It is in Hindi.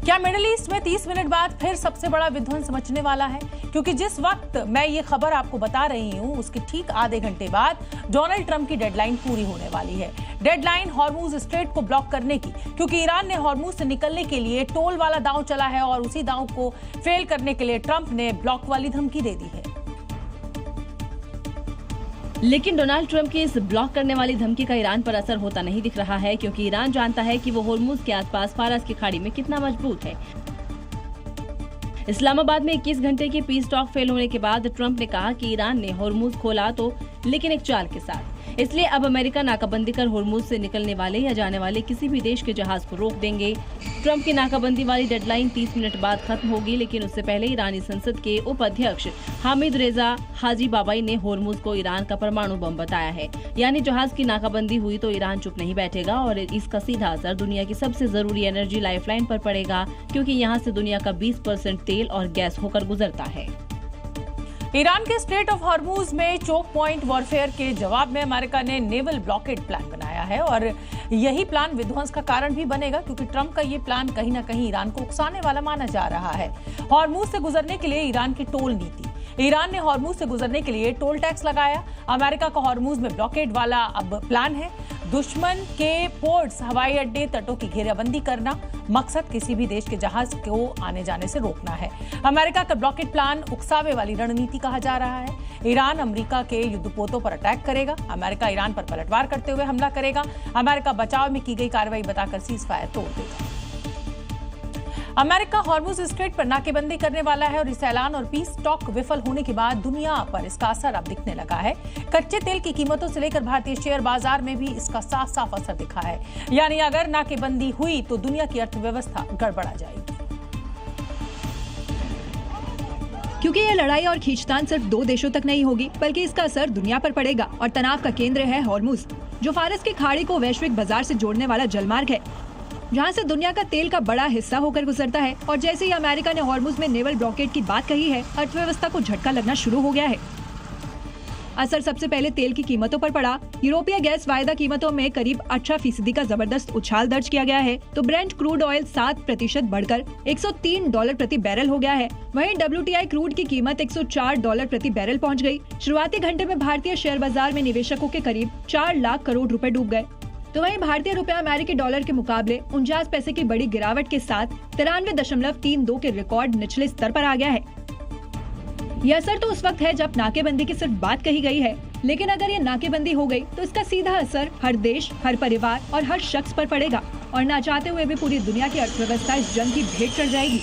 क्या मिडिल ईस्ट में 30 मिनट बाद फिर सबसे बड़ा विध्वंस मचने वाला है? क्योंकि जिस वक्त मैं ये खबर आपको बता रही हूं उसके ठीक आधे घंटे बाद डोनाल्ड ट्रंप की डेडलाइन पूरी होने वाली है। डेडलाइन हॉर्मुज स्ट्रेट को ब्लॉक करने की, क्योंकि ईरान ने हॉर्मुज से निकलने के लिए टोल वाला दांव चला है और उसी दांव को फेल करने के लिए ट्रंप ने ब्लॉक वाली धमकी दे दी है। लेकिन डोनाल्ड ट्रंप की इस ब्लॉक करने वाली धमकी का ईरान पर असर होता नहीं दिख रहा है, क्योंकि ईरान जानता है कि वो हॉर्मुज के आसपास फारस की खाड़ी में कितना मजबूत है। इस्लामाबाद में 21 घंटे की पीस टॉक फेल होने के बाद ट्रंप ने कहा कि ईरान ने हॉर्मुज खोला तो लेकिन एक चाल के साथ। इसलिए अब अमेरिका नाकाबंदी कर हॉर्मुज से निकलने वाले या जाने वाले किसी भी देश के जहाज को रोक देंगे। ट्रंप की नाकाबंदी वाली डेडलाइन 30 मिनट बाद खत्म होगी, लेकिन उससे पहले ईरानी संसद के उपाध्यक्ष हामिद रेजा हाजी बाबाई ने हॉर्मुज को ईरान का परमाणु बम बताया है। यानी जहाज की नाकाबंदी हुई तो ईरान चुप नहीं बैठेगा और इसका सीधा असर दुनिया की सबसे जरूरी एनर्जी लाइफलाइन पर पड़ेगा, क्योंकि यहाँ से दुनिया का 20% तेल और गैस होकर गुजरता है। ईरान के स्ट्रेट ऑफ हॉर्मुज में चोक पॉइंट वॉरफेयर के जवाब में अमेरिका ने नेवल ब्लॉकेड प्लान बनाया है और यही प्लान विध्वंस का कारण भी बनेगा, क्योंकि ट्रंप का ये प्लान कहीं ना कहीं ईरान को उकसाने वाला माना जा रहा है। हॉर्मुज से गुजरने के लिए ईरान की टोल नीति। ईरान ने हॉर्मुज से गुजरने के लिए टोल टैक्स लगाया। अमेरिका का हॉर्मुज में ब्लॉकेड वाला अब प्लान है। दुश्मन के पोर्ट्स, हवाई अड्डे, तटों की घेराबंदी करना। मकसद किसी भी देश के जहाज को आने जाने से रोकना है। अमेरिका का ब्लॉकेड प्लान उकसावे वाली रणनीति कहा जा रहा है। ईरान अमेरिका के युद्धपोतों पर अटैक करेगा। अमेरिका ईरान पर पलटवार करते हुए हमला करेगा। अमेरिका बचाव में की गई कार्रवाई बताकर सीज फायर तोड़ देगा। अमेरिका हॉर्मुज स्ट्रेट पर नाकेबंदी करने वाला है और इस ऐलान और पीस टॉक विफल होने के बाद दुनिया पर इसका असर अब दिखने लगा है। कच्चे तेल की कीमतों से लेकर भारतीय शेयर बाजार में भी इसका साफ साफ असर दिखा है। यानी अगर नाकेबंदी हुई तो दुनिया की अर्थव्यवस्था गड़बड़ा जाएगी। क्योंकि ये लड़ाई और खींचतान सिर्फ 2 देशों तक नहीं होगी, बल्कि इसका असर दुनिया पर पड़ेगा और तनाव का केंद्र है हॉर्मुज, जो फारस की खाड़ी को वैश्विक बाजार से जोड़ने वाला जलमार्ग है, जहां से दुनिया का तेल का बड़ा हिस्सा होकर गुजरता है। और जैसे ही अमेरिका ने हॉर्मुज में नेवल ब्लॉकेड की बात कही है, अर्थव्यवस्था को झटका लगना शुरू हो गया है। असर सबसे पहले तेल की कीमतों पर पड़ा। यूरोपीय गैस वायदा कीमतों में करीब 18% का जबरदस्त उछाल दर्ज किया गया है, तो ब्रेंट क्रूड ऑयल 7% बढ़कर $103 प्रति बैरल हो गया है। वहीं WTI क्रूड की कीमत $104 प्रति बैरल पहुंच गई। शुरुआती घंटे में भारतीय शेयर बाजार में निवेशकों के करीब 4 लाख करोड़ रुपए डूब गए। तो वहीं भारतीय रुपया अमेरिकी डॉलर के मुकाबले 49 पैसे की बड़ी गिरावट के साथ 93.32 के रिकॉर्ड निचले स्तर पर आ गया है। यह असर तो उस वक्त है जब नाकेबंदी की सिर्फ बात कही गई है, लेकिन अगर ये नाकेबंदी हो गई तो इसका सीधा असर हर देश, हर परिवार और हर शख्स पर पड़ेगा और ना चाहते हुए भी पूरी दुनिया की अर्थव्यवस्था इस जंग की भेंट चढ़ जाएगी।